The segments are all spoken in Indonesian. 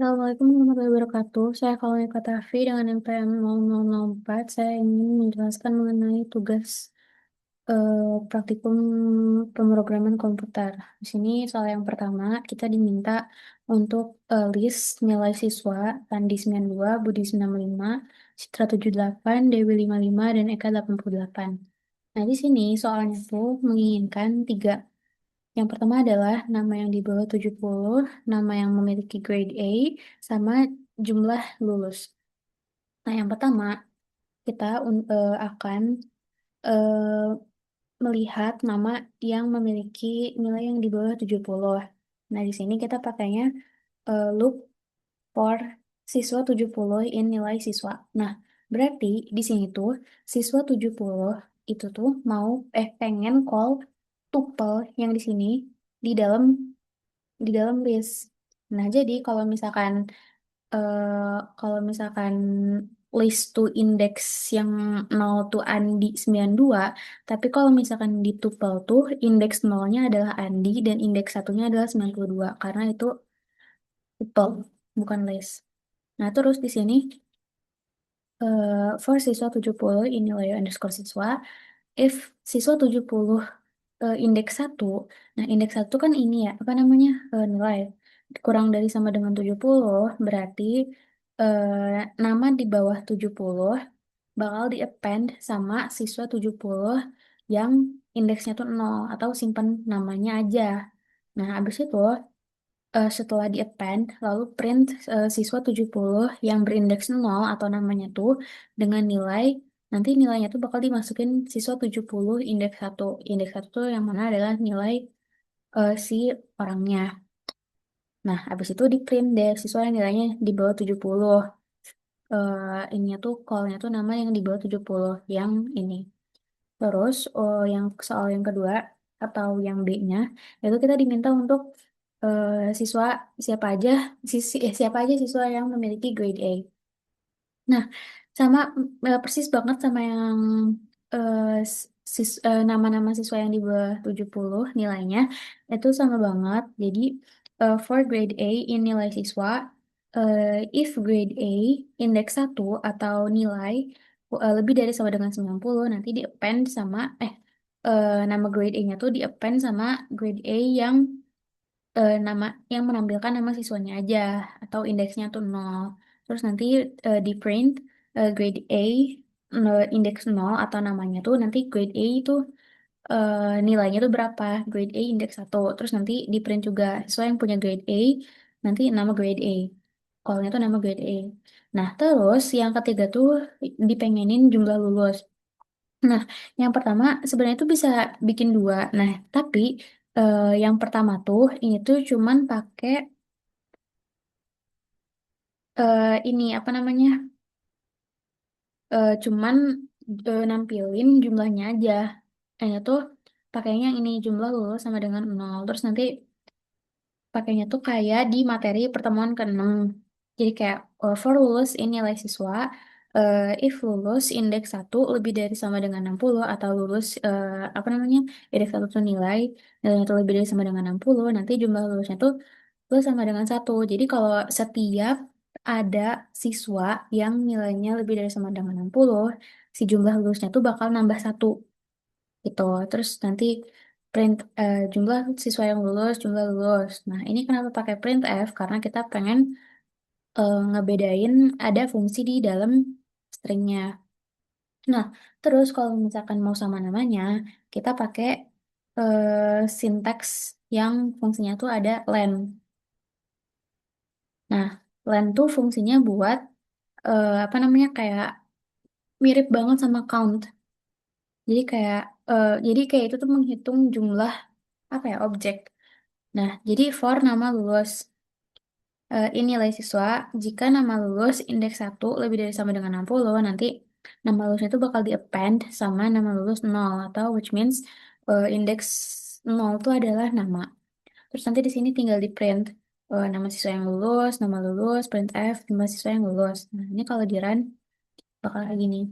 Assalamualaikum warahmatullahi wabarakatuh. Saya Kaulani Katafi dengan NPM 0004. Saya ingin menjelaskan mengenai tugas praktikum pemrograman komputer. Di sini soal yang pertama, kita diminta untuk list nilai siswa Tandi 92, Budi 95, Citra 78, Dewi 55, dan Eka 88. Nah, di sini soalnya tuh menginginkan tiga. Yang pertama adalah nama yang di bawah 70, nama yang memiliki grade A, sama jumlah lulus. Nah, yang pertama, kita akan eh, melihat nama yang memiliki nilai yang di bawah 70. Nah, di sini kita pakainya look for siswa 70 in nilai siswa. Nah, berarti di sini tuh siswa 70 itu tuh pengen call tuple yang di sini di dalam list. Nah, jadi kalau misalkan list to index yang 0 tuh Andi 92, tapi kalau misalkan di tuple tuh indeks nolnya adalah Andi dan indeks satunya adalah 92 karena itu tuple, bukan list. Nah, terus di sini for siswa 70 ini layer underscore siswa, if siswa 70 indeks satu. Nah, indeks satu kan ini ya, apa namanya, nilai. Kurang dari sama dengan 70, berarti nama di bawah 70 bakal di-append sama siswa 70 yang indeksnya tuh 0 atau simpan namanya aja. Nah, habis itu setelah di-append, lalu print siswa 70 yang berindeks 0 atau namanya tuh dengan nilai, nanti nilainya tuh bakal dimasukin siswa 70 indeks satu. Indeks satu tuh yang mana adalah nilai si orangnya. Nah, habis itu di print deh siswa yang nilainya di bawah 70. Ininya tuh call-nya tuh nama yang di bawah 70 yang ini. Terus yang soal yang kedua atau yang B-nya itu kita diminta untuk eh, siswa siapa aja siapa aja siswa yang memiliki grade A. Nah, sama persis banget sama yang eh, nama-nama siswa yang di bawah 70 nilainya itu sama banget. Jadi for grade A in nilai siswa, if grade A indeks satu atau nilai lebih dari sama dengan 90 nanti di append sama nama grade A-nya tuh di append sama grade A yang nama yang menampilkan nama siswanya aja atau indeksnya tuh 0. Terus nanti di print grade A indeks 0 atau namanya tuh nanti grade A itu nilainya tuh berapa? Grade A indeks satu. Terus nanti di print juga siswa yang punya grade A nanti nama grade A. Call-nya tuh nama grade A. Nah, terus yang ketiga tuh dipengenin jumlah lulus. Nah, yang pertama sebenarnya itu bisa bikin dua. Nah, tapi yang pertama tuh ini tuh cuman pakai ini apa namanya? Cuman nampilin jumlahnya aja. Ini tuh pakainya yang ini jumlah lulus sama dengan nol. Terus nanti pakainya tuh kayak di materi pertemuan ke-6. Jadi kayak for lulus ini nilai siswa, if lulus indeks satu lebih dari sama dengan 60 atau lulus apa namanya? Indeks satu tuh nilainya tuh lebih dari sama dengan 60 nanti jumlah lulusnya tuh plus sama dengan satu. Jadi kalau setiap ada siswa yang nilainya lebih dari sama dengan 60, si jumlah lulusnya tuh bakal nambah satu gitu. Terus nanti print jumlah siswa yang lulus, jumlah lulus. Nah, ini kenapa pakai printf? Karena kita pengen ngebedain ada fungsi di dalam stringnya. Nah, terus kalau misalkan mau sama namanya, kita pakai sintaks yang fungsinya tuh ada len. Nah, len tuh fungsinya buat apa namanya kayak mirip banget sama count. Jadi kayak itu tuh menghitung jumlah apa ya objek. Nah, jadi for nama lulus ini nilai siswa, jika nama lulus indeks satu lebih dari sama dengan 60 nanti nama lulusnya itu bakal di-append sama nama lulus nol atau which means indeks nol itu adalah nama. Terus nanti di sini tinggal di-print nama siswa yang lulus, printf, jumlah siswa yang lulus. Nah, ini kalau di run bakal kayak gini.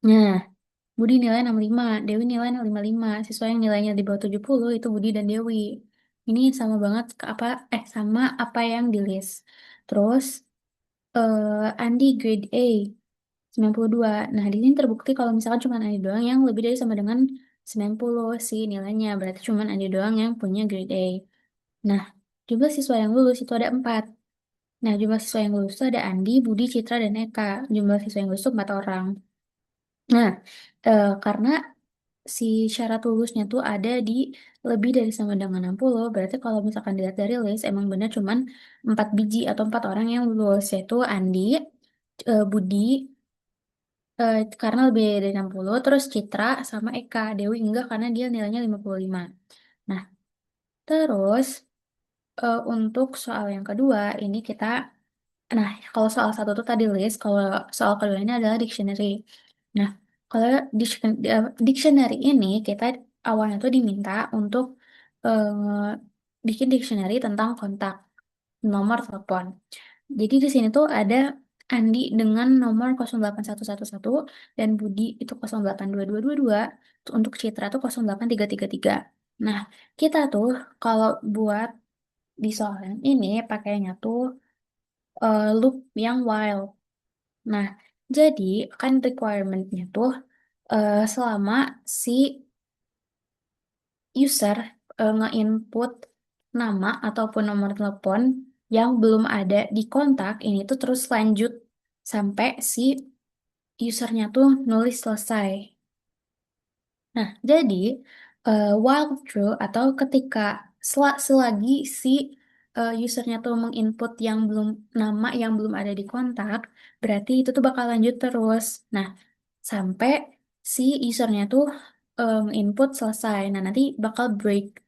Nah, Budi nilai 65, Dewi nilai 55. Siswa yang nilainya di bawah 70 itu Budi dan Dewi. Ini sama banget sama apa yang di list. Terus Andi grade A 92. Nah, di sini terbukti kalau misalkan cuma Andi doang yang lebih dari sama dengan 90 sih nilainya. Berarti cuma Andi doang yang punya grade A. Nah, jumlah siswa yang lulus itu ada 4. Nah, jumlah siswa yang lulus itu ada Andi, Budi, Citra, dan Eka. Jumlah siswa yang lulus itu 4 orang. Nah, karena si syarat lulusnya tuh ada di lebih dari sama dengan 60, berarti kalau misalkan dilihat dari list, emang bener cuman 4 biji atau 4 orang yang lulus, yaitu Andi, Budi, karena lebih dari 60, terus Citra sama Eka. Dewi enggak karena dia nilainya 55. Nah, terus untuk soal yang kedua, ini kita, nah kalau soal satu tuh tadi list, kalau soal kedua ini adalah dictionary. Nah, kalau dictionary ini kita awalnya tuh diminta untuk bikin dictionary tentang kontak, nomor telepon. Jadi di sini tuh ada Andi dengan nomor 08111 dan Budi itu 082222, untuk Citra tuh 08333. Nah, kita tuh kalau buat di soal yang ini pakainya tuh loop yang while. Nah, jadi kan requirement-nya tuh selama si user nge-input nama ataupun nomor telepon yang belum ada di kontak, ini tuh terus lanjut sampai si usernya tuh nulis selesai. Nah, jadi while true atau ketika selagi si usernya tuh menginput yang belum nama yang belum ada di kontak, berarti itu tuh bakal lanjut terus. Nah, sampai si usernya tuh input selesai. Nah, nanti bakal break.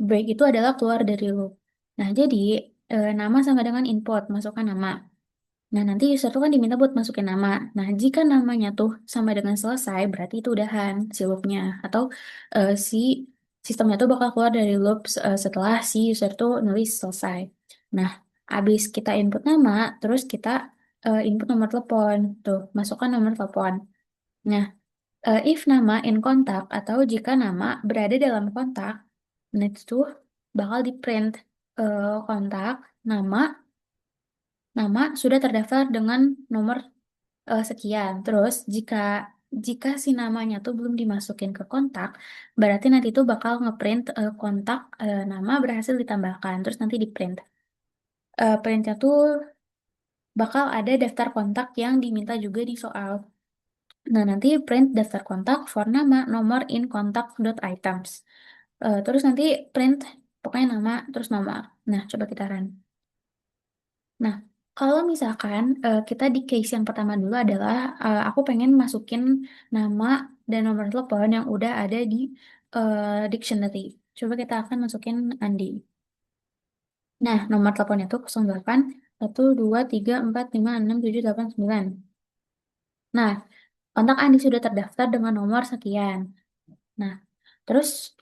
Break itu adalah keluar dari loop. Nah, jadi nama sama dengan input, masukkan nama. Nah, nanti user tuh kan diminta buat masukin nama. Nah, jika namanya tuh sama dengan selesai, berarti itu udahan si loopnya. Atau si sistemnya tuh bakal keluar dari loop setelah si user tuh nulis selesai. Nah, habis kita input nama, terus kita input nomor telepon. Tuh, masukkan nomor telepon. Nah, if nama in kontak atau jika nama berada dalam kontak, nah itu tuh bakal di print kontak, nama, nama sudah terdaftar dengan nomor sekian. Terus jika jika si namanya tuh belum dimasukin ke kontak, berarti nanti tuh bakal ngeprint kontak nama berhasil ditambahkan. Terus nanti di print. Printnya tuh bakal ada daftar kontak yang diminta juga di soal. Nah, nanti print daftar kontak for nama, nomor in kontak dot items. Terus nanti print pokoknya nama, terus nomor. Nah, coba kita run. Nah, kalau misalkan kita di case yang pertama dulu adalah aku pengen masukin nama dan nomor telepon yang udah ada di dictionary. Coba kita akan masukin Andi. Nah, nomor teleponnya itu 08 1 2 3 4 5 6 7 8 9. Nah, kontak Andi sudah terdaftar dengan nomor sekian. Nah, terus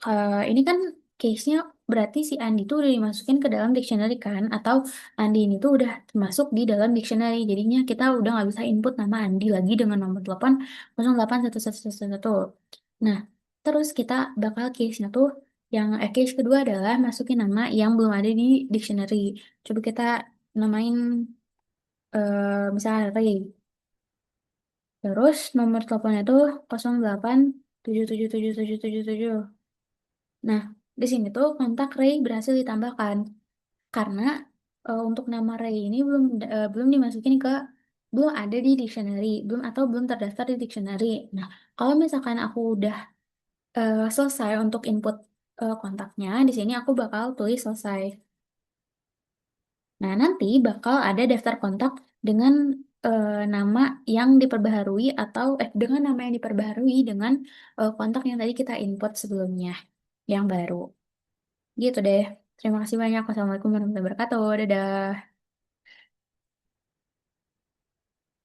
ini kan case-nya berarti si Andi tuh udah dimasukin ke dalam dictionary kan? Atau Andi ini tuh udah masuk di dalam dictionary. Jadinya kita udah nggak bisa input nama Andi lagi dengan nomor telepon 081111. Nah, terus kita bakal case-nya tuh yang case kedua adalah masukin nama yang belum ada di dictionary. Coba kita namain misalnya Ray. Terus nomor teleponnya tuh 08 777777. Nah, di sini tuh kontak Ray berhasil ditambahkan karena untuk nama Ray ini belum dimasukin ke belum ada di dictionary, belum atau belum terdaftar di dictionary. Nah, kalau misalkan aku udah selesai untuk input kontaknya, di sini aku bakal tulis selesai. Nah, nanti bakal ada daftar kontak dengan nama yang diperbaharui atau dengan nama yang diperbaharui dengan kontak yang tadi kita input sebelumnya yang baru. Gitu deh. Terima kasih banyak. Wassalamualaikum warahmatullahi wabarakatuh. Dadah.